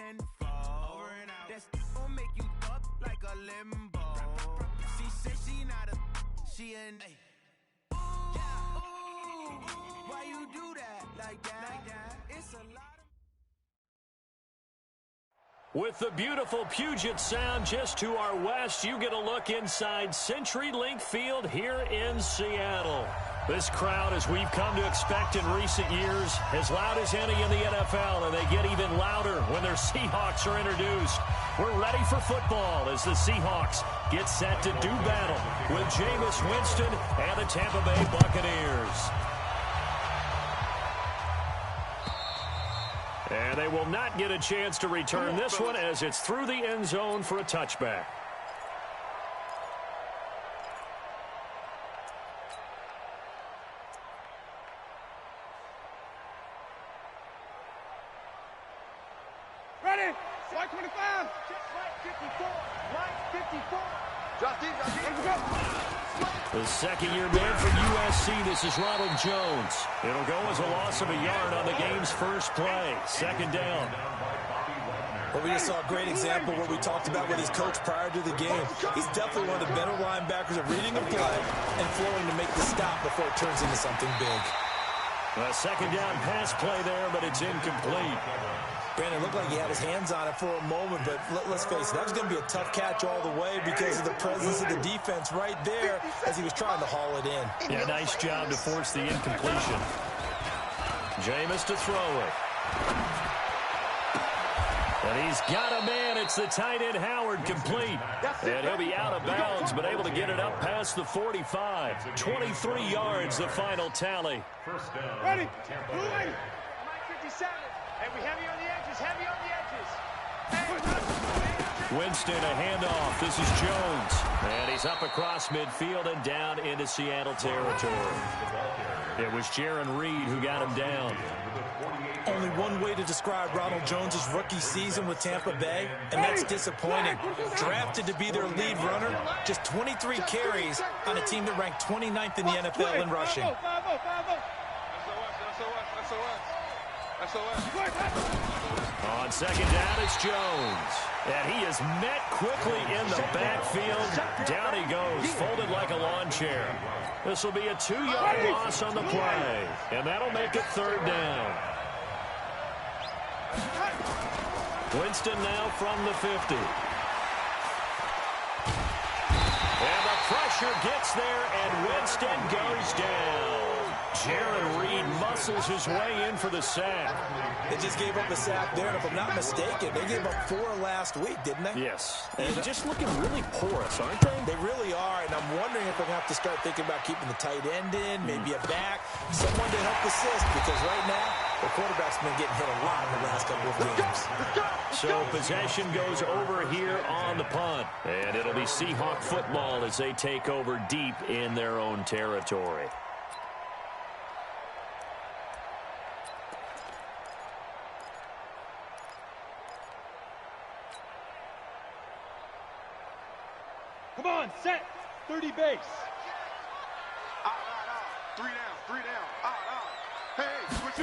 tenfold. That's gon' make you up like a limbo. She said she not a, she an. Ooh, why you do that like that? It's a lot. With the beautiful Puget Sound just to our west, you get a look inside CenturyLink Field here in Seattle. This crowd, as we've come to expect in recent years, as loud as any in the NFL, and they get even louder when their Seahawks are introduced. We're ready for football as the Seahawks get set to do battle with Jameis Winston and the Tampa Bay Buccaneers. And they will not get a chance to return this one as it's through the end zone for a touchback. Ready? White 25. Right 54. Right 54. Drop deep, let's go. The second-year man for USC, this is Ronald Jones. It'll go as a loss of a yard on the game's first play. Second down. Well, we just saw a great example of what we talked about with his coach prior to the game. He's definitely one of the better linebackers at reading the play and flowing to make the stop before it turns into something big. A second down pass play there, but it's incomplete. Brandon, it looked like he had his hands on it for a moment, but let's face it, that was going to be a tough catch all the way because of the presence of the defense right there as he was trying to haul it in. Yeah, nice job to force the incompletion. Jameis to throw it. And he's got a man. It's the tight end Howard complete. And he'll be out of bounds, but able to get it up past the 45. 23 yards, the final tally. Ready? Mike 57. And we heavy on the edges, heavy on the edges. Winston, a handoff. This is Jones. And he's up across midfield and down into Seattle territory. It was Jaron Reed who got him down. Only one way to describe Ronald Jones' rookie season with Tampa Bay, and that's disappointing. Drafted to be their lead runner, just 23 carries on a team that ranked 29th in the NFL in rushing. On second down, it's Jones. And he is met quickly in the backfield. Down he goes, folded like a lawn chair. This will be a 2-yard loss on the play. And that'll make it third down. Winston now from the 50. And the pressure gets there, and Winston goes down. Jaron Reed muscles his way in for the sack. They just gave up a sack there, and if I'm not mistaken, they gave up 4 last week, didn't they? Yes. And just looking really porous, aren't they? They really are, and I'm wondering if we're going to have to start thinking about keeping the tight end in, maybe a back, someone to help assist, because right now, the quarterback's been getting hit a lot in the last couple of games. So possession goes over here on the punt, and it'll be Seahawk football as they take over deep in their own territory. Come on, set. 30 base. Three down. Hey, switch.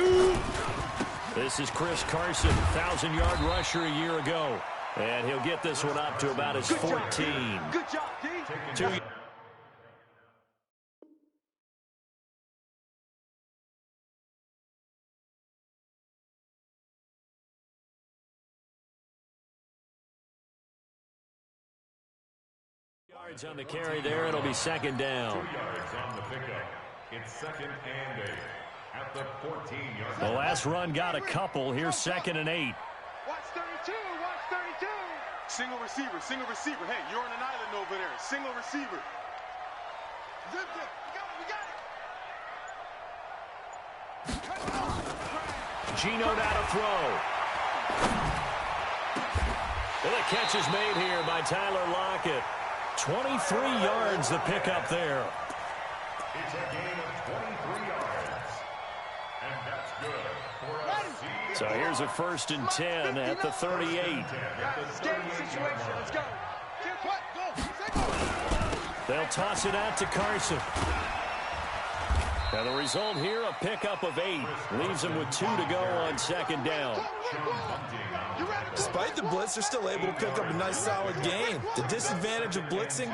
This is Chris Carson, 1,000-yard rusher a year ago. And he'll get this one up to about his 14. Good job, D. 2 yards on the carry there. It'll be second down. 2 yards on the pickup. It's second and 8 at the 14-yard The last run got a couple. Here's second and 8. Watch 32. Watch 32. Single receiver. Hey, you're on an island over there. Single receiver. Zip it. We got it. Gino now to throw. And the catch is made here by Tyler Lockett. 23 yards the pickup there. It's a gain of 23 yards. And that's good for a So here's a 1st and 10 at the 38. Game situation. Let's go. They'll toss it out to Carson. And the result here, a pickup of 8. Leaves them with 2 to go on second down. Despite the blitz, they're still able to pick up a nice, solid gain. The disadvantage of blitzing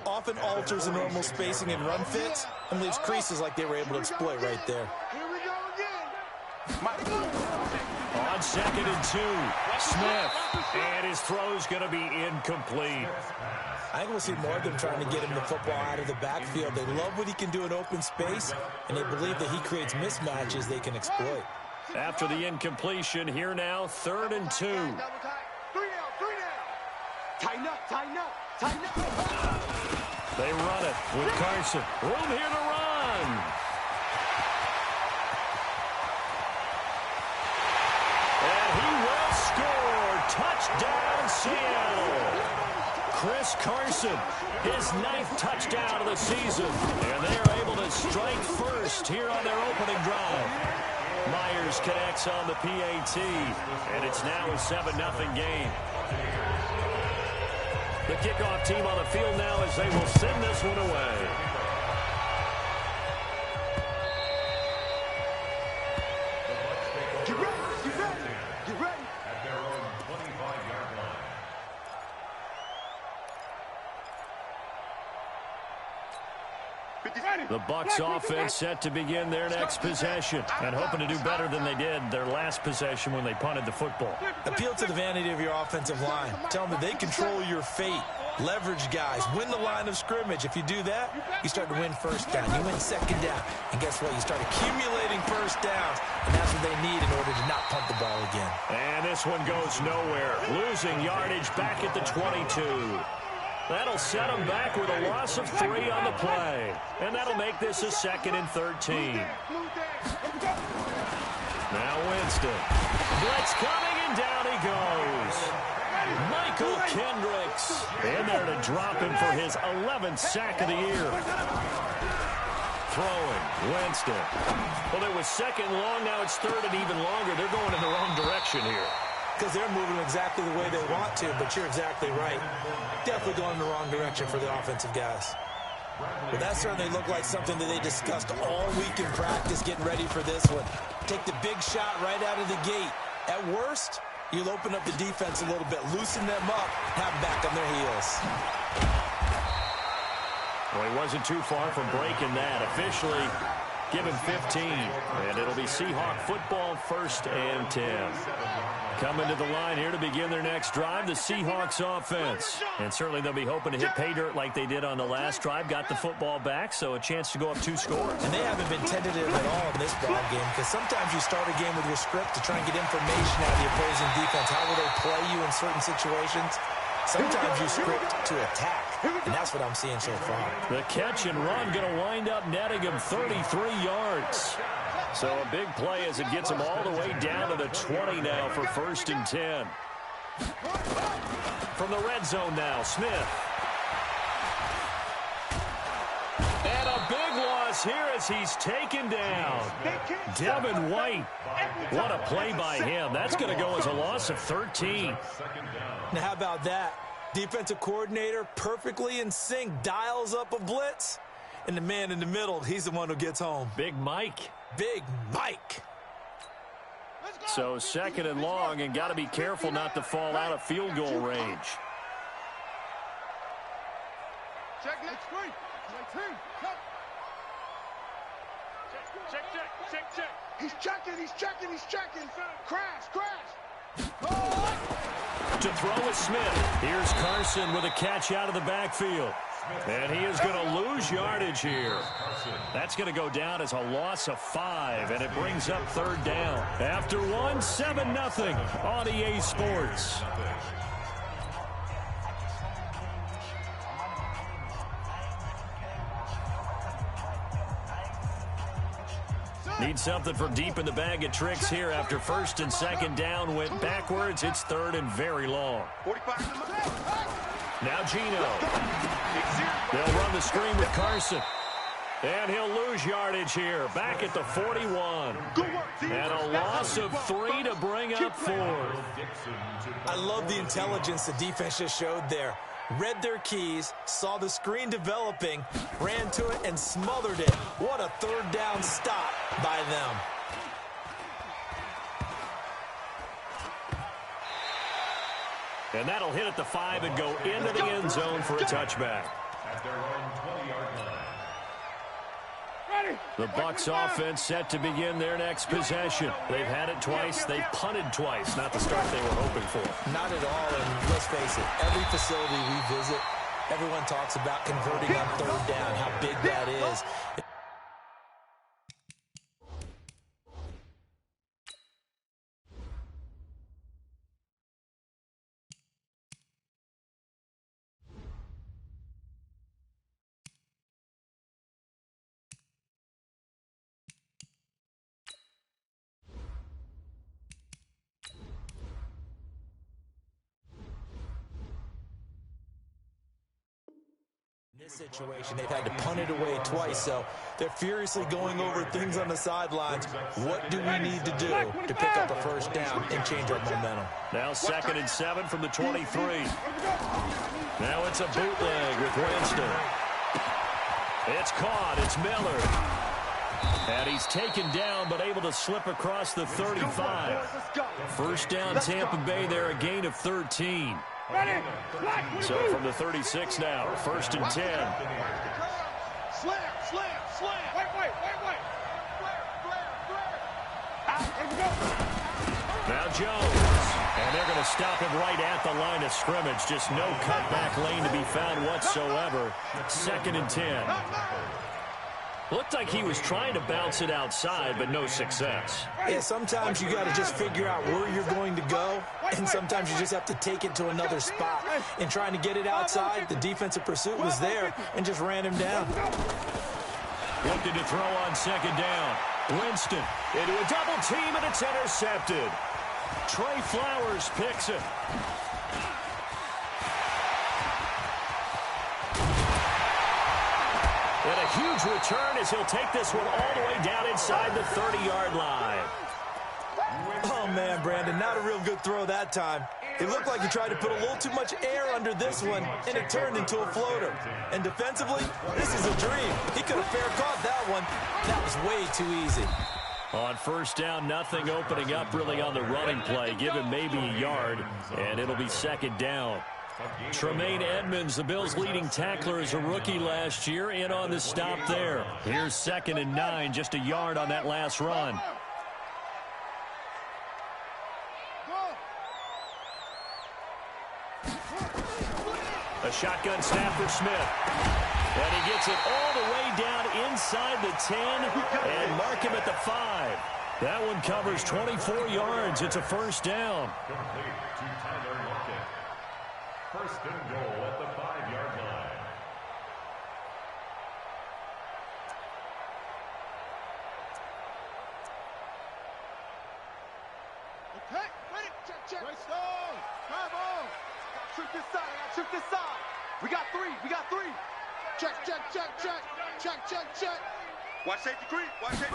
often alters the normal spacing and run fits and leaves creases like they were able to exploit right there. Here we go again. On second and 2, Smith. And his throw's going to be incomplete. I think we'll see more of them trying to get him the football out of the backfield. They love what he can do in open space, and they believe that he creates mismatches they can exploit. After the incompletion, here now, 3rd and 2. Three down. Tighten up. They run it with Carson. Room here to run. And he will score. Touchdown, Seattle. Chris Carson, his 9th touchdown of the season. And they're able to strike first here on their opening drive. Myers connects on the PAT, and it's now a 7-0 game. The kickoff team on the field now as they will send this one away. Get ready. At their own 25-yard line. The Bucs offense set to begin their next possession and hoping to do better than they did their last possession when they punted the football. Appeal to the vanity of your offensive line. Tell them that they control your fate. Leverage guys. Win the line of scrimmage. If you do that, you start to win first down. You win second down. And guess what? You start accumulating first downs. And that's what they need in order to not punt the ball again. And this one goes nowhere. Losing yardage back at the 22. That'll set them back with a loss of 3 on the play. And that'll make this a 2nd and 13. Now Winston. Blitz coming, and down he goes. Michael Kendricks in there to drop him for his 11th sack of the year. Throwing, Winston. Well, it was 2nd long, now it's 3rd and even longer. They're going in the wrong direction here. Because they're moving exactly the way they want to, but you're exactly right. Definitely going in the wrong direction for the offensive guys. But that certainly looked like something that they discussed all week in practice getting ready for this one. Take the big shot right out of the gate. At worst, you'll open up the defense a little bit, loosen them up, have them back on their heels. Well, he wasn't too far from breaking that. Officially, give him 15. And it'll be Seahawk football, 1st and 10. Coming to the line here to begin their next drive, the Seahawks offense. And certainly they'll be hoping to hit pay dirt like they did on the last drive. Got the football back, so a chance to go up 2 scores. And they haven't been tentative at all in this ball game, because sometimes you start a game with your script to try and get information out of the opposing defense. How will they play you in certain situations? Sometimes you script to attack, and that's what I'm seeing so far. The catch and run going to wind up netting him 33 yards. So a big play as it gets him all the way down to the 20 now for 1st and 10. From the red zone now, Smith. And a big loss here as he's taken down. Devin White. What a play by him. That's going to go as a loss of 13. Now, how about that? Defensive coordinator perfectly in sync, dials up a blitz, and the man in the middle, he's the one who gets home. Big Mike. Big Mike. So 2nd and long, and got to be careful not to fall out of field goal range. Check. He's checking. Crash. To throw is Smith. Here's Carson with a catch out of the backfield. And he is going to lose yardage here. That's going to go down as a loss of 5, and it brings up 3rd down. After 1, 7-0 on EA Sports. Need something from deep in the bag of tricks here after 1st and 2nd down went backwards. It's 3rd and very long. Now Gino. They'll run the screen with Carson. And he'll lose yardage here. Back at the 41. And a loss of 3 to bring up 4. I love the intelligence the defense just showed there. read their keys, saw the screen developing, ran to it, and smothered it. What a third down stop by them. And that'll hit at the 5 and go into the end zone for a touchback. At their own 20-yard line. The Bucs offense set to begin their next possession. They've had it twice. They've punted twice. Not the start they were hoping for. Not at all, and let's face it, every facility we visit, everyone talks about converting on third down, how big that is. This situation, they've had to punt it away twice, so they're furiously going over things on the sidelines. What do we need to do to pick up a first down and change our momentum? Now 2nd and 7 from the 23. Now it's a bootleg with Winston. It's caught. It's Miller. And he's taken down, but able to slip across the 35. First down, Tampa Bay there, a gain of 13. So from the 36 now, 1st and 10. Slam, slam, slam. Wait. Now Jones. And they're going to stop him right at the line of scrimmage. Just no cutback lane to be found whatsoever. 2nd and 10. Looked like he was trying to bounce it outside, but no success. Yeah, sometimes you got to just figure out where you're going to go, and sometimes you just have to take it to another spot. And trying to get it outside, the defensive pursuit was there and just ran him down. Looking to throw on 2nd down. Winston into a double team, and it's intercepted. Trey Flowers picks it. And a huge return as he'll take this one all the way down inside the 30-yard line. Oh, man, Brandon, not a real good throw that time. It looked like he tried to put a little too much air under this one, and it turned into a floater. And defensively, this is a dream. He could have fair caught that one. That was way too easy. On 1st down, nothing opening up really on the running play. Give him maybe a yard, and it'll be 2nd down. Tremaine Edmonds, the Bills' leading tackler as a rookie last year, in on the stop there. Here's 2nd and 9, just a yard on that last run. A shotgun snap for Smith. And he gets it all the way down inside the 10 and mark him at the 5. That one covers 24 yards. It's a 1st down. Complete to Tyler Lockett. 1st and goal at the 5-yard line. Okay, ready, check. Right stone, bravo. Shoot this side. We got three. Check. Watch safety creep. Safety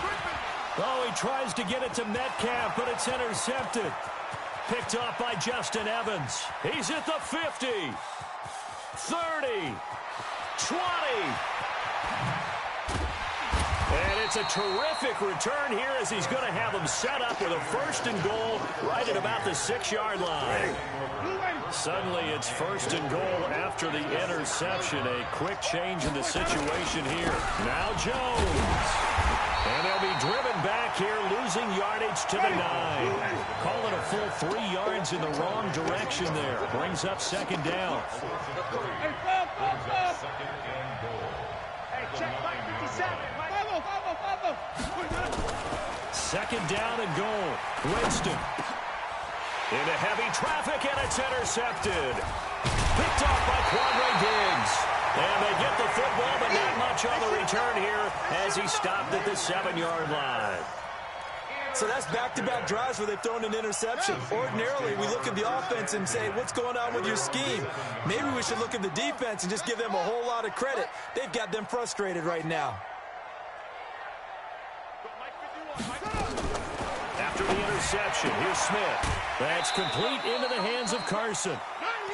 creeping. Oh, he tries to get it to Metcalf, but it's intercepted. Picked off by Justin Evans. He's at the 50, 30, 20. And it's a terrific return here as he's going to have him set up with a 1st and goal right at about the 6-yard line. Suddenly it's 1st and goal after the interception. A quick change in the situation here. Now Jones. And they'll be driven back here, losing yardage to the 9. Call it a full 3 yards in the wrong direction there. Brings up 2nd down. Hey, check, Mike 57. 2nd down and goal. Winston. Into heavy traffic, and it's intercepted. Picked off by Quandre Diggs. And they get the football, but not much on the return here as he stopped at the 7-yard line. So that's back-to-back drives where they've thrown an interception. Ordinarily, we look at the offense and say, what's going on with your scheme? Maybe we should look at the defense and just give them a whole lot of credit. They've got them frustrated right now. After the interception, here's Smith. That's complete into the hands of Carson.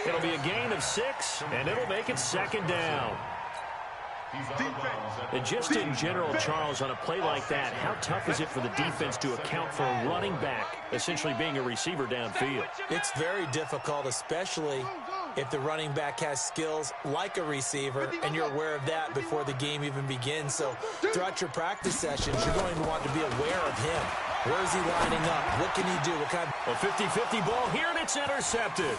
It'll be a gain of 6, and it'll make it second down. And just in general, Charles, on a play like that, how tough is it for the defense to account for a running back essentially being a receiver downfield? It's very difficult, especially if the running back has skills like a receiver, and you're aware of that before the game even begins. So throughout your practice sessions, you're going to want to be aware of him. Where is he lining up? What can he do? What kind of... A 50-50 ball here, and it's intercepted.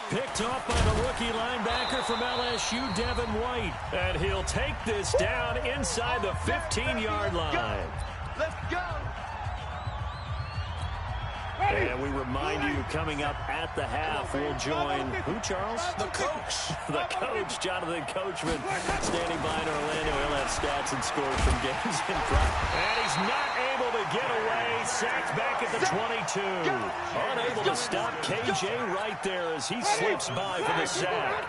Picked off by the rookie linebacker from LSU, Devin White. And he'll take this down inside the 15-yard line. Let's go. And we remind you, coming up at the half, we'll join who, Charles? The coach. The coach, Jonathan Coachman, standing by in Orlando. He'll have stats and scores from games in front. And he's not able to get away. Sacked back at the 22. Unable to stop KJ right there as he slips by for the sack.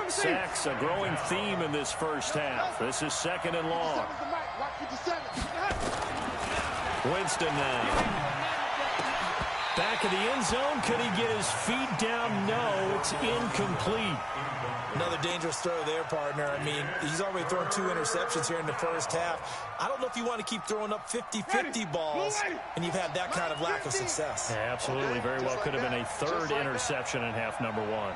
Sacks a growing theme in this first half. This is second and long. Winston now. Back of the end zone. Could he get his feet down? No, it's incomplete. Another dangerous throw there, partner. I mean, he's already thrown 2 interceptions here in the first half. I don't know if you want to keep throwing up 50-50 balls, and you've had that kind of lack of success. Yeah, absolutely. Very well could have been a third interception in half number 1.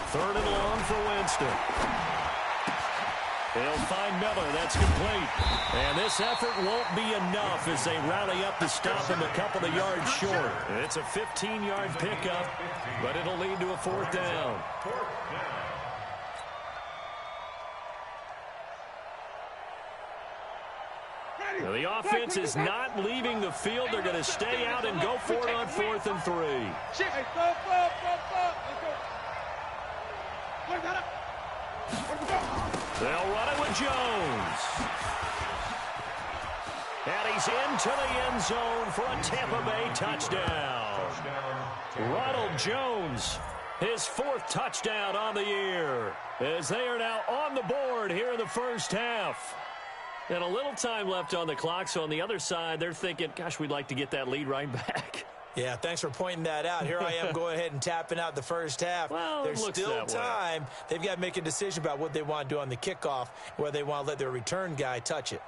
Third and long for Winston. They'll find Miller. That's complete. And this effort won't be enough as they rally up to stop him a couple of yards short. It's a 15-yard pickup, but it'll lead to a 4th down. Now, the offense is not leaving the field. They're going to stay out and go for it on 4th and 3. They'll run it with Jones. And he's into the end zone for a Tampa Bay touchdown. Ronald Jones, his 4th touchdown on the year, as they are now on the board here in the first half. And a little time left on the clock, so on the other side, they're thinking, gosh, we'd like to get that lead right back. Yeah, thanks for pointing that out. Here I am going ahead and tapping out the first half. Well, there's still time. They've got to make a decision about what they want to do on the kickoff, whether they want to let their return guy touch it.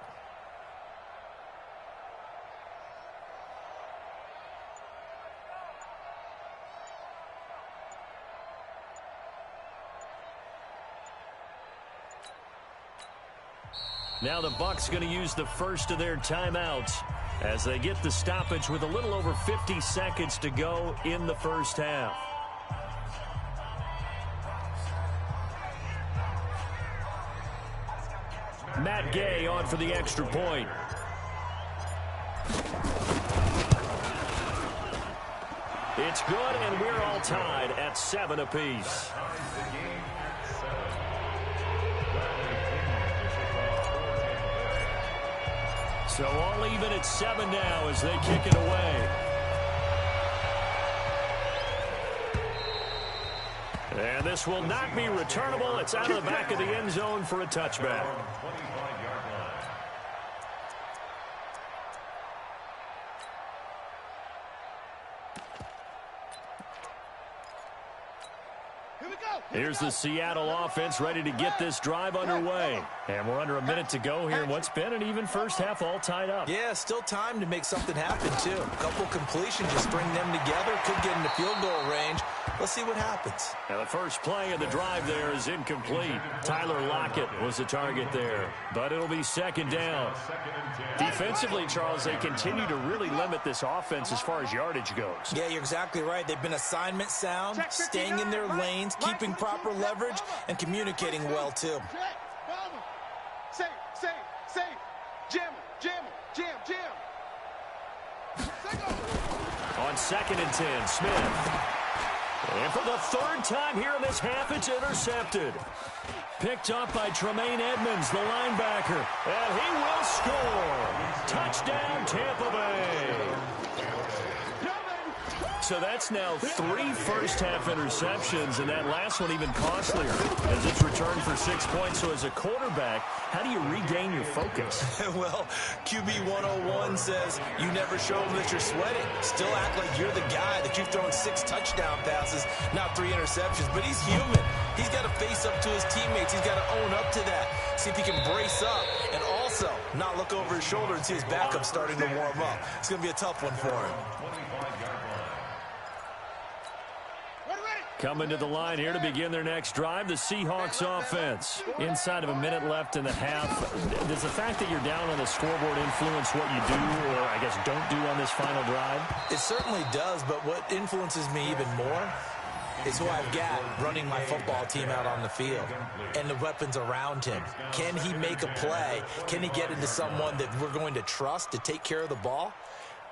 Now the Bucs going to use the first of their timeouts as they get the stoppage with a little over 50 seconds to go in the first half. Matt Gay on for the extra point. It's good, and we're all tied at 7 apiece. So all even at 7 now as they kick it away. And this will not be returnable. It's out of the back of the end zone for a touchback. Here's the Seattle offense ready to get this drive underway. And we're under a minute to go here in what's been an even first half, all tied up. Yeah, still time to make something happen, too. A couple completions, just bring them together. Could get into field goal range. Let's see what happens. Now the first play of the drive there is incomplete. Tyler Lockett was the target there, but it'll be second down. Defensively, Charles, they continue to really limit this offense as far as yardage goes. Yeah, you're exactly right. They've been assignment sound, staying in their lanes, keeping proper leverage, and communicating well, too. Say, jam. On 2nd and 10, Smith. And for the 3rd time here in this half, it's intercepted. Picked up by Tremaine Edmonds, the linebacker. And he will score. Touchdown, Tampa Bay. So that's now 3 first-half interceptions, and that last one even costlier as it's returned for 6 points. So as a quarterback, how do you regain your focus? Well, QB 101 says you never show them that you're sweating. Still act like you're the guy, that you've thrown 6 touchdown passes, not 3 interceptions. But he's human. He's got to face up to his teammates. He's got to own up to that. See if he can brace up and also not look over his shoulder and see his backup starting to warm up. It's going to be a tough one for him. Coming to the line here to begin their next drive, the Seahawks offense. Inside of a minute left in the half. Does the fact that you're down on the scoreboard influence what you do, or I guess don't do on this final drive? It certainly does, but what influences me even more is who I've got running my football team out on the field and the weapons around him. Can he make a play? Can he get into someone that we're going to trust to take care of the ball?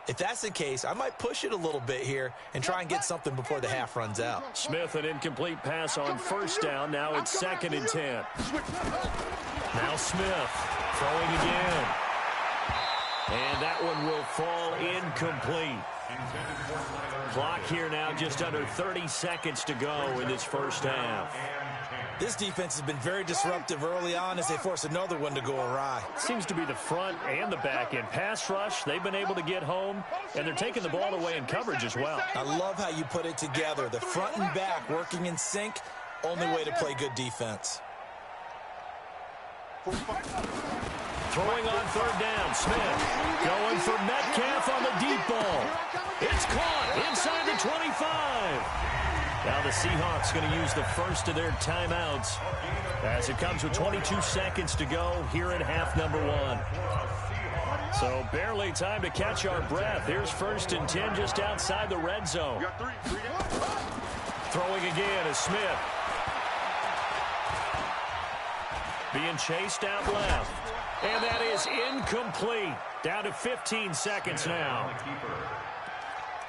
If that's the case, I might push it a little bit here and try and get something before the half runs out. Smith, an incomplete pass on first down. Now it's 2nd and 10. Now Smith throwing again. And that one will fall incomplete. Clock here now, just under 30 seconds to go in this first half. This defense has been very disruptive early on as they force another one to go awry. Seems to be the front and the back end. Pass rush, they've been able to get home, and they're taking the ball away in coverage as well. I love how you put it together. The front and back working in sync, only way to play good defense. Throwing on 3rd down, Smith going for Metcalf on the deep ball. It's caught inside the 25. Now the Seahawks going to use the first of their timeouts as it comes with 22 seconds to go here in half number 1. So barely time to catch our breath. Here's 1st and 10 just outside the red zone. Throwing again is Smith. Being chased out left. And that is incomplete. Down to 15 seconds now.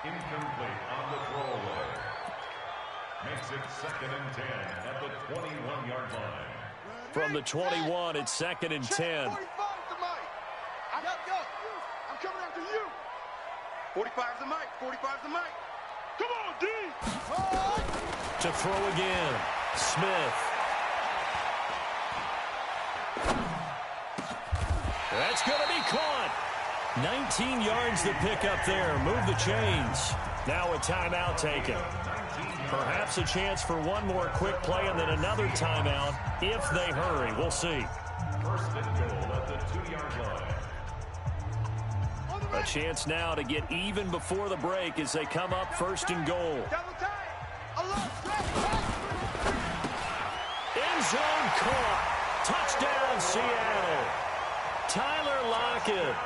Incomplete on the throwaway. Makes it 2nd and 10 at the 21-yard line. From the 21, it's 2nd and 10. 45's the mic. I'm coming after you. 45's the mic. 45's the mic. Come on, D. To throw again, Smith. That's going to be caught. 19 yards to pick up there. Move the chains. Now a timeout taken. Perhaps a chance for one more quick play and then another timeout if they hurry. We'll see. 1st and goal at the 2-yard line. A chance now to get even before the break as they come up 1st and goal. End zone caught. Touchdown, Seattle. Tyler Lockett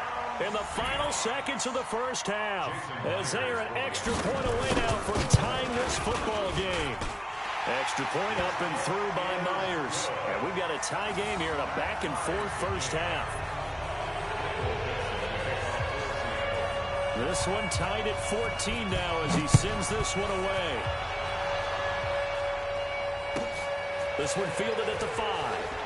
in the final seconds of the first half as they are an extra point away now from tying this football game. Extra point up and through by Myers. And we've got a tie game here in a back-and-forth first half. This one tied at 14 now as he sends this one away. This one fielded at the 5.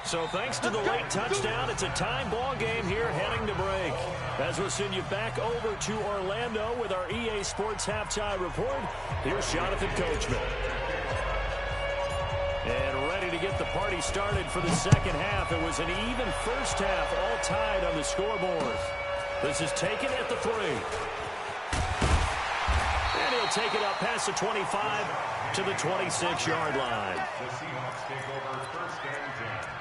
So thanks to the late touchdown, it's a time ball game here heading to break. As we'll send you back over to Orlando with our EA Sports Halftime Report, here's Jonathan Coachman. And ready to get the party started for the second half. It was an even first half, all tied on the scoreboard. This is taken at the 3. And he'll take it up past the 25 to the 26-yard line. The Seahawks take over 1st and 10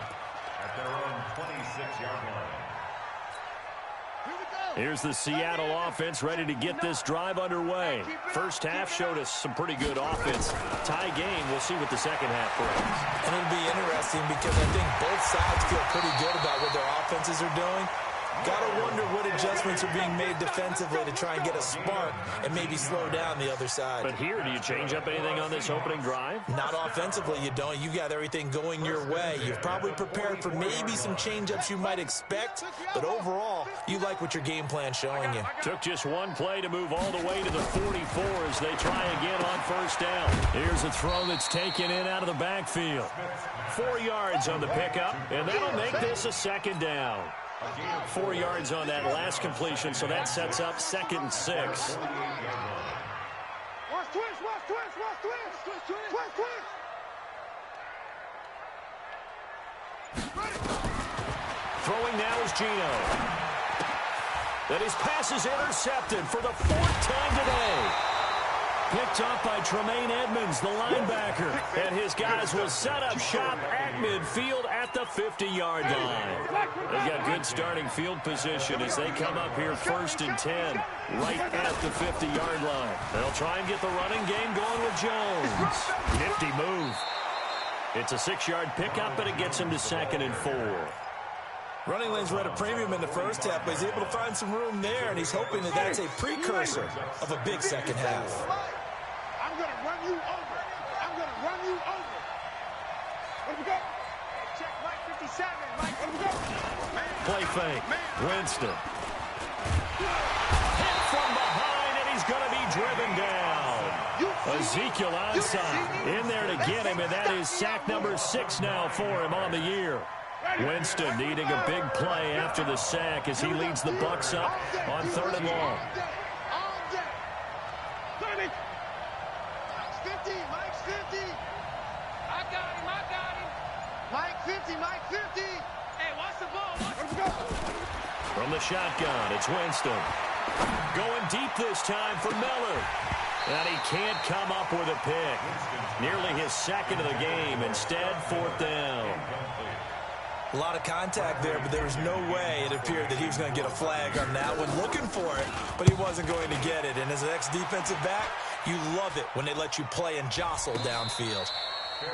at their own 26-yard line. Here's the Seattle offense ready to get this drive underway. First half showed us some pretty good offense. Tie game, we'll see what the second half brings. And it'll be interesting because I think both sides feel pretty good about what their offenses are doing. Gotta wonder what adjustments are being made defensively to try and get a spark and maybe slow down the other side. But here, do you change up anything on this opening drive? Not offensively, you don't. You got everything going your way. You've probably prepared for maybe some change-ups you might expect, but overall, you like what your game plan's showing you. Took just one play to move all the way to the 44 as they try again on first down. Here's a throw that's taken in out of the backfield. 4 yards on the pickup, and that'll make this a second down. 4 yards on that last completion, so that sets up 2nd and 6. Watch twist, watch twist, watch twist, twist, twist, twist, twist. Throwing now is Gino. And his pass is intercepted for the 4th time today. Picked up by Tremaine Edmonds, the linebacker. And his guys will set up shop at midfield at the 50-yard line. They've got good starting field position as they come up here 1st and 10, right at the 50-yard line. They'll try and get the running game going with Jones. Nifty move. It's a 6-yard pickup, but it gets him to 2nd and 4. Running lanes were at a premium in the first half, but he's able to find some room there, and he's hoping that that's a precursor of a big second half. I'm going to run you over. I'm going to run you over. Where we go? Check Mike 57. Mike, where we go? Play fake. Winston. Hit from behind, and he's going to be driven down. Ezekiel Ansah in there to get him, and that is sack number 6 now for him on the year. Winston needing a big play after the sack as he leads the Bucs up on 3rd and long. Mike's 50, Mike's 50. I got him, Mike 50, Mike 50. Hey, watch the ball, watch the ball. From the shotgun, it's Winston. Going deep this time for Miller. And he can't come up with a pick. Nearly his 2nd of the game. Instead, 4th down. A lot of contact there, but there was no way it appeared that he was going to get a flag on that one. Looking for it, but he wasn't going to get it. And as an ex-defensive back, you love it when they let you play and jostle downfield.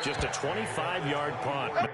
Just a 25-yard punt.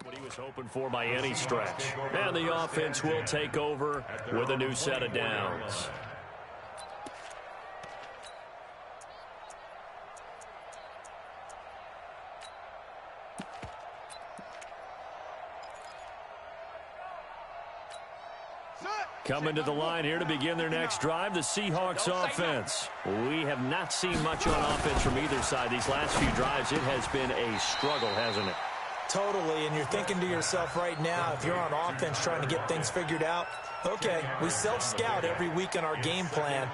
What he was hoping for by any stretch. And the offense will take over with a new set of downs. Coming to the line here to begin their next drive, the Seahawks offense. We have not seen much on offense from either side these last few drives. It has been a struggle, hasn't it? Totally, and you're thinking to yourself right now, if you're on offense trying to get things figured out, okay, we self-scout every week in our game plan.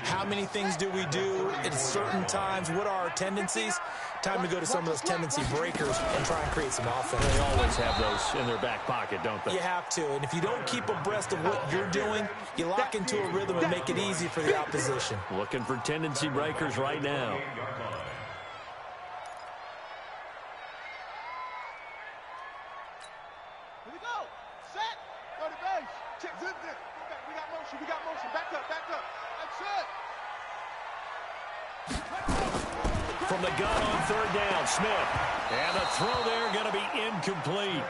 How many things do we do at certain times? What are our tendencies? Time to go to some of those tendency breakers and try and create some offense. They always have those in their back pocket, don't they? You have to, and if you don't keep abreast of what you're doing, you lock into a rhythm and make it easy for the opposition. Looking for tendency breakers right now. We got motion. Back up. That's it. From the gun on 3rd down, Smith. And the throw there going to be incomplete.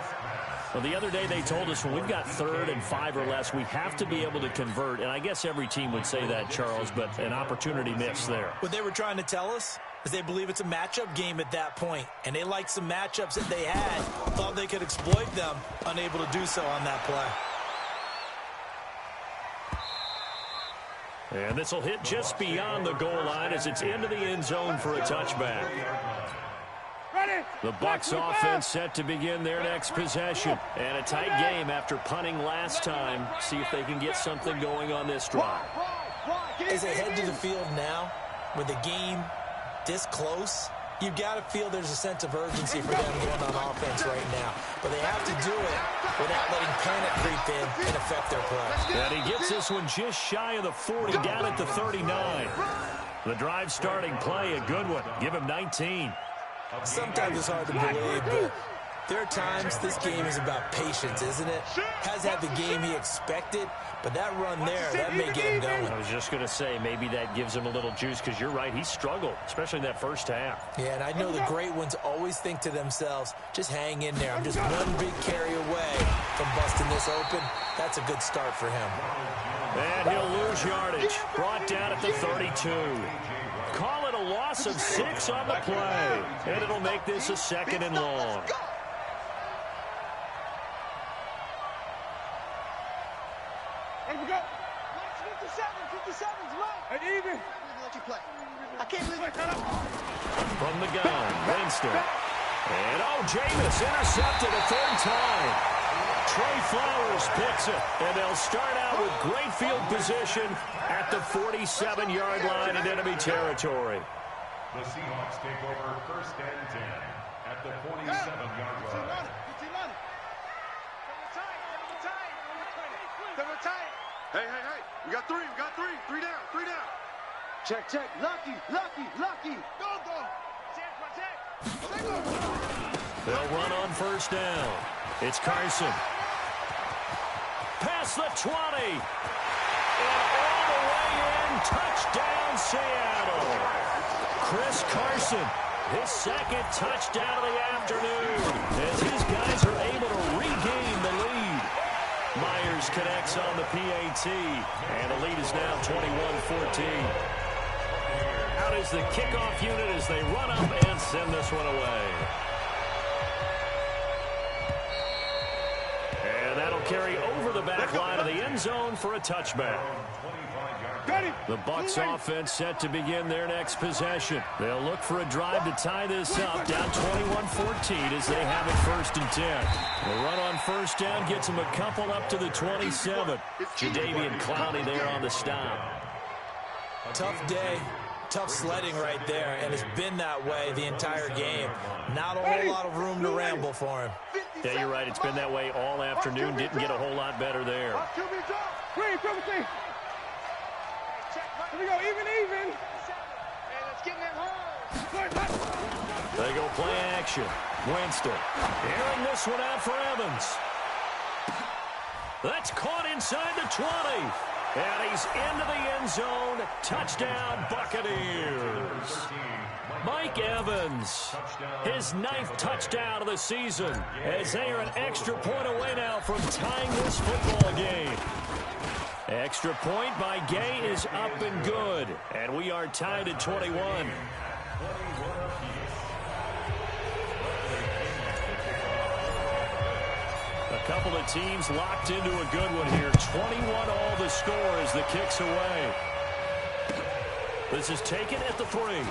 Well, the other day they told us when we've got 3rd and 5 or less, we have to be able to convert. And I guess every team would say that, Charles, but an opportunity missed there. What they were trying to tell us is they believe it's a matchup game at that point. And they liked some matchups that they had, thought they could exploit them, unable to do so on that play. And this will hit just beyond the goal line as it's into the end zone for a touchback. The Bucs offense set to begin their next possession. And a tight game after punting last time. See if they can get something going on this drive. As they head to the field now, with the game this close, you've got to feel there's a sense of urgency for them going on offense right now. But they have to do it without letting panic creep in and affect their play. And he gets this one just shy of the 40, down at the 39. The drive starting play, a good one. Give him 19. Sometimes it's hard to believe, but There are times this game is about patience, isn't it? Has had the game he expected, but that run there, that may get him going. I was just going to say, maybe that gives him a little juice, because you're right, he struggled, especially in that first half. Yeah, and I know the great ones always think to themselves, just hang in there. I'm just one big carry away from busting this open. That's a good start for him. And he'll lose yardage. Brought down at the 32. Call it a loss of 6 on the play. And it'll make this a 2nd and long. Hey, we go. 57's right. Hey, even. Let you play. I can't leave it. From the gun, Winston. And, Jameis intercepted a 3rd time. Trey Flowers picks it, and they'll start out with great field position at the 47-yard line in enemy territory. The Seahawks take over 1st and 10 at the 47-yard line. Hey. We got 3. We got 3. 3 down. 3 down. Check. Lucky. Go. They'll run on 1st down. It's Carson. Past the 20. And all the way in. Touchdown, Seattle. Chris Carson, his 2nd touchdown of the afternoon, as his guys are able to regain the lead. Myers connects on the PAT, and the lead is now 21-14. Out is the kickoff unit as they run up and send this one away. And that'll carry over the back line of the end zone for a touchback. The Bucs offense set to begin their next possession. They'll look for a drive to tie this up, down 21-14 as they have it 1st and 10. The run on 1st down gets them a couple up to the 27. Jadeveon Clowney there on the stop. Tough day, tough sledding right there, and it's been that way the entire game. Not a whole lot of room to ramble for him. Yeah, you're right. It's been that way all afternoon. Didn't get a whole lot better there. Here we go, even. Hey, let's get them home. They go play action. Winston airing this one out for Evans. That's caught inside the 20. And he's into the end zone. Touchdown, Buccaneers. Mike Evans, his 9th touchdown of the season, as they are an extra point away now from tying this football game. Extra point by Gay is up and good, and we are tied at 21. A couple of teams locked into a good one here. 21 all the score as the kick's away. This is taken at the 3.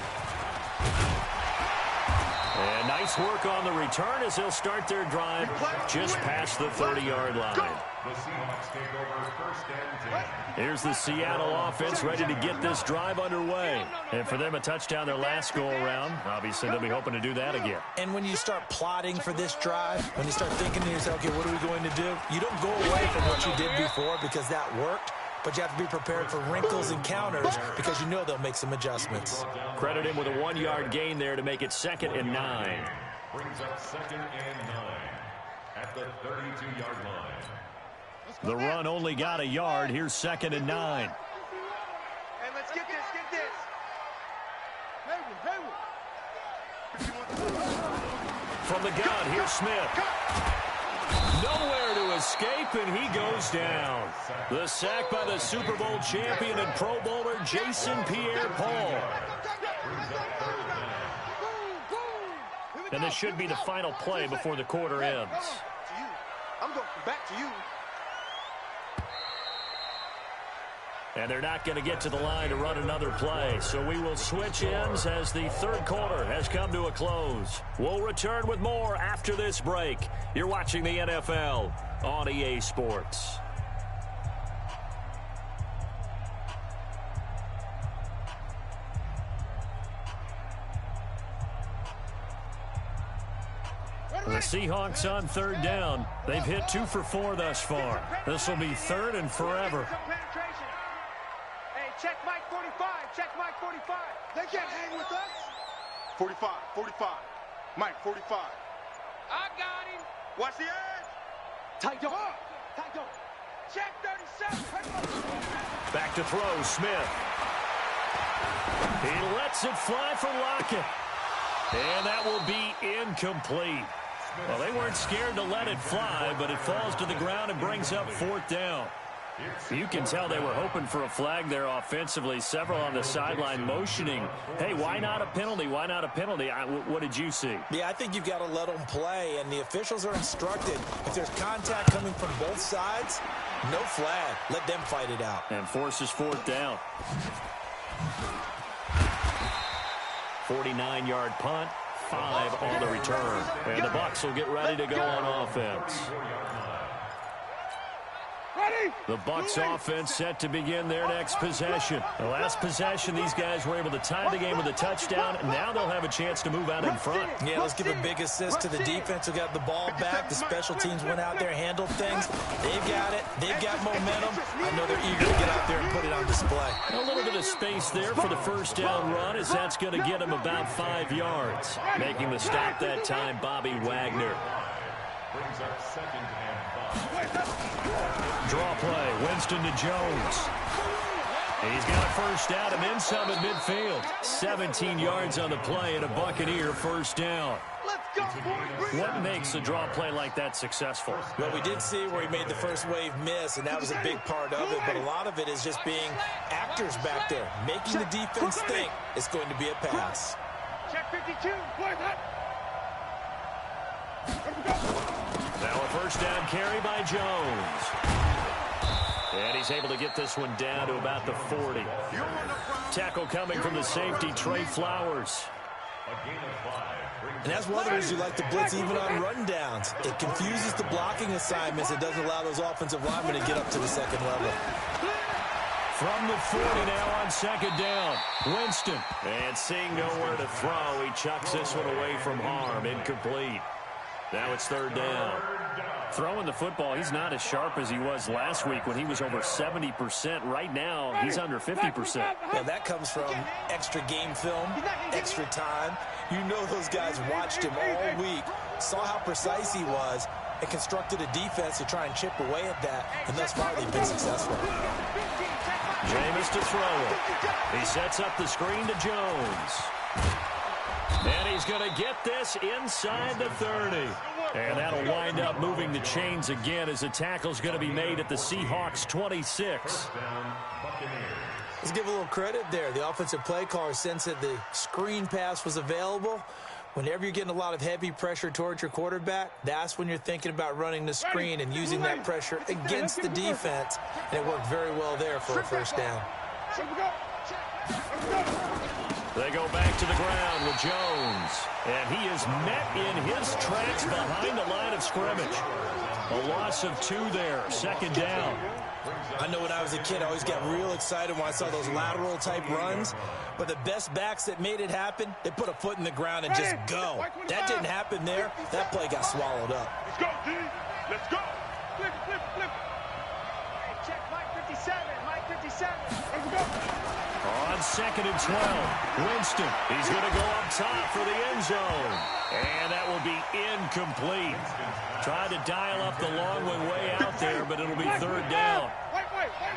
And nice work on the return as they'll start their drive just past the 30-yard line. The Seahawks take over 1st and 10. Here's the Seattle offense ready to get this drive underway. And for them, a touchdown their last go-around. Obviously, they'll be hoping to do that again. And when you start plotting for this drive, when you start thinking to yourself, okay, what are we going to do? You don't go away from what you did before because that worked. But you have to be prepared for wrinkles and counters because you know they'll make some adjustments. Credit him with a 1-yard gain there to make it 2nd and 9. Brings up 2nd and 9 at the 32-yard line. The run only got a yard. Here's 2nd and 9. Hey, let's get this. From the gun, here's Smith. Nowhere to escape, and he goes down. The sack by the Super Bowl champion and Pro Bowler Jason Pierre-Paul. And this should be the final play before the quarter ends. I'm going back to you. And they're not going to get to the line to run another play. So we will switch ends as the 3rd quarter has come to a close. We'll return with more after this break. You're watching the NFL on EA Sports. The Seahawks on 3rd down. They've hit 2 for 4 thus far. This will be 3rd and forever. Check Mike 45. They can't hang with us. 45. Mike, 45. I got him. Watch the edge. Tight door. Tight door. Check 37. Back to throw, Smith. He lets it fly for Lockett. And that will be incomplete. Well, they weren't scared to let it fly, but it falls to the ground and brings up 4th down. You can tell they were hoping for a flag there offensively. Several on the sideline motioning, hey, why not a penalty? Why not a penalty? What did you see? Yeah, I think you've got to let them play, and the officials are instructed. If there's contact coming from both sides, no flag. Let them fight it out. And forces 4th down. 49-yard punt, 5 on the return. And the Bucs will get ready to go on offense. The Bucs offense set to begin their next possession. The last possession, these guys were able to tie the game with a touchdown. Now they'll have a chance to move out in front. Yeah, let's give a big assist to the defense who got the ball back. The special teams went out there, handled things. They've got it. They've got momentum. I know they're eager to get out there and put it on display. A little bit of space there for the first down run, as that's going to get him about 5 yards. Making the stop that time, Bobby Wagner. Brings up 2nd and 5. Draw play, Winston to Jones. He's got a first down and then some at midfield. 17 yards on the play and a Buccaneer first down. Let's go, boys. What makes a draw play like that successful? Well, we did see where he made the first wave miss, and that was a big part of it, but a lot of it is just being actors back there, making the defense think it's going to be a pass. Check 52. Now a first down carry by Jones. And he's able to get this one down to about the 40. Tackle coming from the safety, Trey Flowers. And that's one of the reasons you like to blitz even on rundowns. It confuses the blocking assignments. It doesn't allow those offensive linemen to get up to the second level. From the 40 now on 2nd down. Winston. And seeing nowhere to throw, he chucks this one away from harm. Incomplete. Now it's 3rd down. Throwing the football, he's not as sharp as he was last week when he was over 70%. Right now, he's under 50%. Well, that comes from extra game film, extra time. You know those guys watched him all week, saw how precise he was, and constructed a defense to try and chip away at that, and thus far they've been successful. Jameis to throw it. He sets up the screen to Jones. And he's going to get this inside the 30. And that'll wind up moving the chains again as the tackle's going to be made at the Seahawks 26. Let's give a little credit there. The offensive play caller sensed that the screen pass was available. Whenever you're getting a lot of heavy pressure towards your quarterback, that's when you're thinking about running the screen and using that pressure against the defense. And it worked very well there for a first down. They go back to the ground with Jones. And he is met in his tracks behind the line of scrimmage. A loss of 2 there. 2nd down. I know when I was a kid, I always got real excited when I saw those lateral type runs. But the best backs that made it happen, they put a foot in the ground and just go. That didn't happen there. That play got swallowed up. Let's go, D. Let's go. Flip. Hey, check Mike 57. Mike 57. Let's go. On 2nd and 12, Winston. He's going to go up top for the end zone. And that will be incomplete. Tried to dial up the long one way out there, but it'll be 3rd down.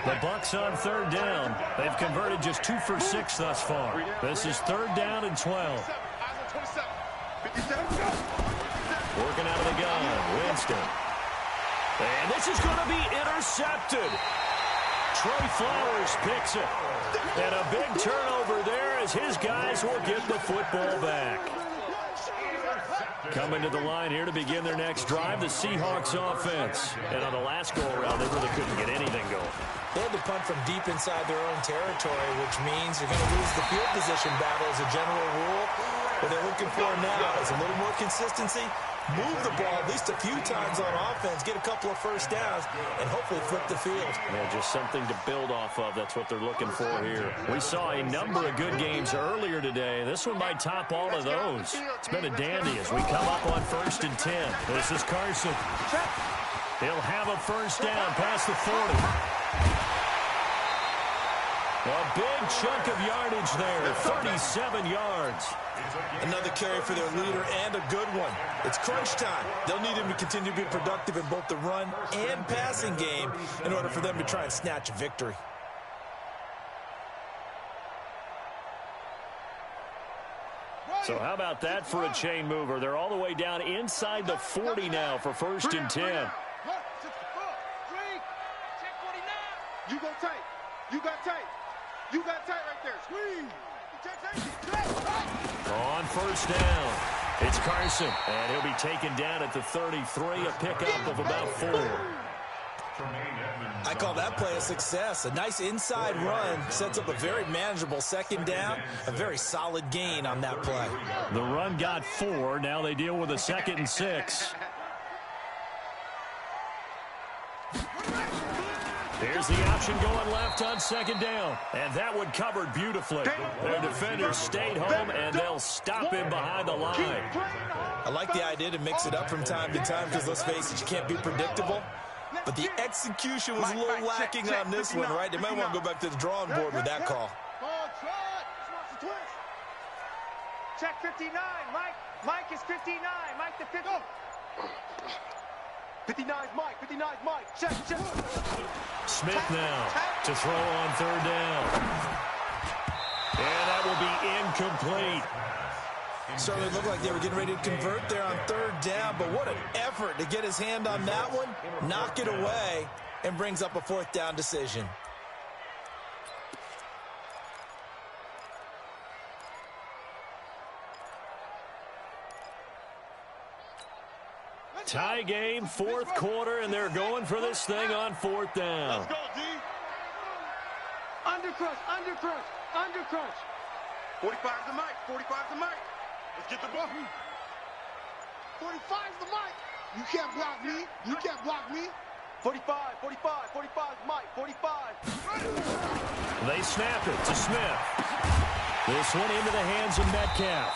The Bucs on 3rd down. They've converted just 2 for 6 thus far. This is 3rd down and 12. Working out of the gun, Winston. And this is going to be intercepted. Trey Flowers picks it. And a big turnover there as his guys will get the football back. Coming to the line here to begin their next drive, the Seahawks offense. And on the last go-around, they really couldn't get anything going. They had to punt from deep inside their own territory, which means you're going to lose the field position battle as a general rule. What they're looking for now is a little more consistency, move the ball at least a few times on offense, get a couple of first downs, and hopefully flip the field. Yeah, just something to build off of. That's what they're looking for here. We saw a number of good games earlier today. This one might top all of those. It's been a dandy as we come up on 1st and 10. This is Carson. He'll have a first down past the 40. A big chunk of yardage there, 37 yards. Another carry for their leader and a good one. It's crunch time. They'll need him to continue to be productive in both the run and passing game in order for them to try and snatch a victory. So how about that for a chain mover? They're all the way down inside the 40 now for 1st and 10. You go tight. You got tight. You got tight right there. Squeeze. On 1st down, it's Carson, and he'll be taken down at the 33, a pickup of about 4. I call that play a success. A nice inside run sets up a very manageable 2nd down, a very solid gain on that play. The run got 4. Now they deal with a 2nd and 6. Here's the option going left on 2nd down. And that one covered beautifully. Their defenders stayed home, and they'll stop him behind the line. I like the idea to mix it up from time to time because, let's face it, you can't be predictable. But the execution was a little lacking on this one, right? They might want to go back to the drawing board with that call. Check 59. Mike is 59. Mike the 50. 59's Mike. 59's Mike. Check. Smith now to throw on 3rd down. And that will be incomplete. Certainly looked like they were getting ready to convert there on 3rd down, but what an effort to get his hand on that one, knock it away, and brings up a 4th down decision. Tie game, 4th quarter, and they're going for this thing on 4th down. Let's go, D. Under crunch. 45's the mic. 45's the mic. Let's get the ball. 45's the mic. You can't block me. 45's Mike. 45. They snap it to Smith. This one into the hands of Metcalf.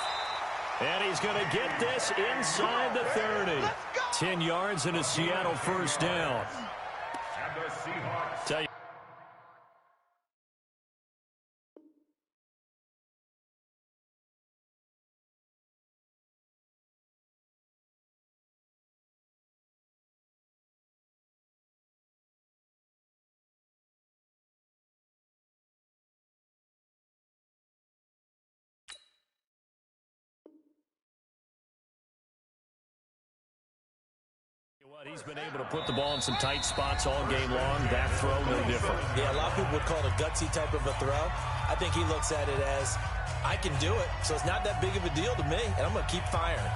And he's going to get this inside the 30. 10 yards and a Seattle 1st down. And the Seahawks. Tell you. He's been able to put the ball in some tight spots all game long. That throw, no different. Yeah, a lot of people would call it a gutsy type of a throw. I think he looks at it as, I can do it, so it's not that big of a deal to me, and I'm going to keep firing.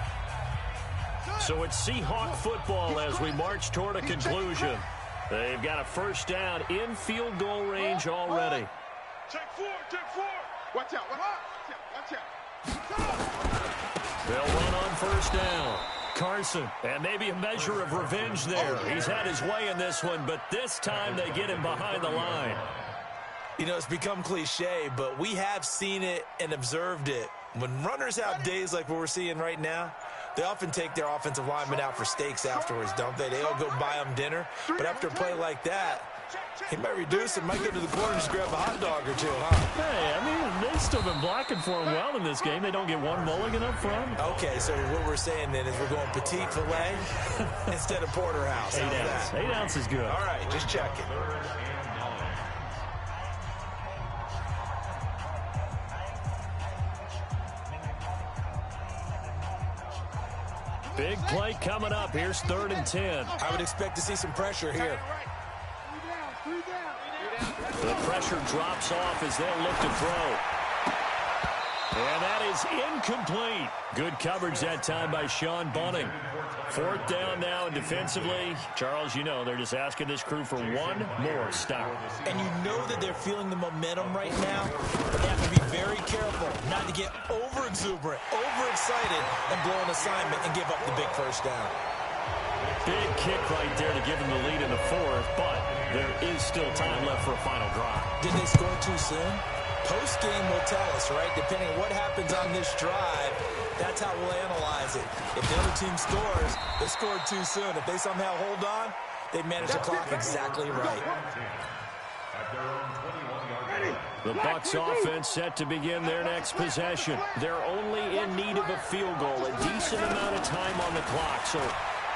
So it's Seahawk football as we march toward a conclusion. They've got a 1st down in field goal range already. Check 4. Watch out. They'll run on 1st down. Carson, and maybe a measure of revenge there. He's had his way in this one, but this time they get him behind the line. You know, it's become cliche, but we have seen it and observed it. When runners have days like what we're seeing right now, they often take their offensive linemen out for steaks afterwards, don't they? They all go buy them dinner. But after a play like that, he might reduce it, might get to the corner and just grab a hot dog or two, huh? Hey, I mean, they've still been blocking for him well in this game. They don't get one mulligan up front. Okay, so what we're saying then is we're going petite filet instead of porterhouse. 8 ounce. 8 ounce is good. All right, just checking. Big play coming up. Here's 3rd and 10. I would expect to see some pressure here. The pressure drops off as they'll look to throw. And that is incomplete. Good coverage that time by Sean Bunting. 4th down now, and defensively, Charles, you know, they're just asking this crew for one more stop. And you know that they're feeling the momentum right now, but they have to be very careful not to get over-exuberant, overexcited, and blow an assignment and give up the big 1st down. Big kick right there to give them the lead in the 4th, but there is still time left for a final drive. Did they score too soon? Post-game will tell us, right? Depending on what happens on this drive, that's how we'll analyze it. If the other team scores, they scored too soon. If they somehow hold on, they manage the clock exactly right. The Bucs offense set to begin their next possession. They're only in need of a field goal, a decent amount of time on the clock. So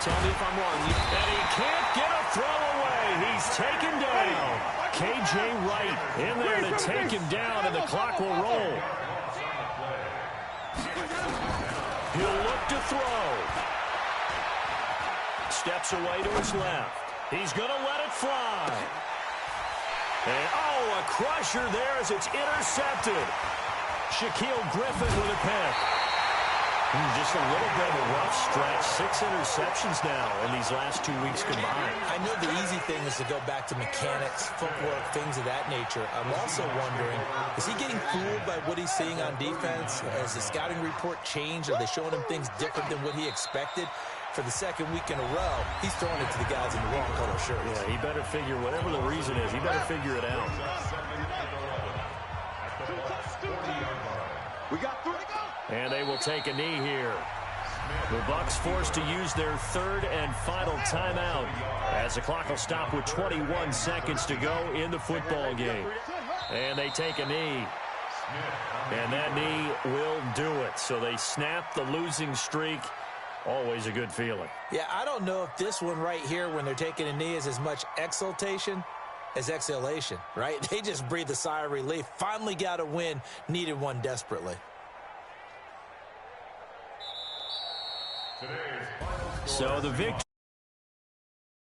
tell me if I'm wrong. And he can't get a throw away. He's taken down. K.J. Wright in there to take him down, and the clock will roll. He'll look to throw. Steps away to his left. He's going to let it fly. And, oh, a crusher there as it's intercepted. Shaquille Griffin with a pick. Just a little bit of a rough stretch. 6 interceptions now in these last 2 weeks combined. I know the easy thing is to go back to mechanics, footwork, things of that nature. I'm also wondering, is he getting fooled by what he's seeing on defense? Has the scouting report changed? Are they showing him things different than what he expected? For the second week in a row, he's throwing it to the guys in the wrong color shirts. Yeah, he better figure, whatever the reason is, he better figure it out. We got 3 to go. And they will take a knee here. The Bucs forced to use their third and final timeout as the clock will stop with 21 seconds to go in the football game. And they take a knee. And that knee will do it. So they snap the losing streak. Always a good feeling. Yeah, I don't know if this one right here when they're taking a knee is as much exultation as exhalation, right? They just breathe a sigh of relief. Finally got a win. Needed one desperately. So the victory.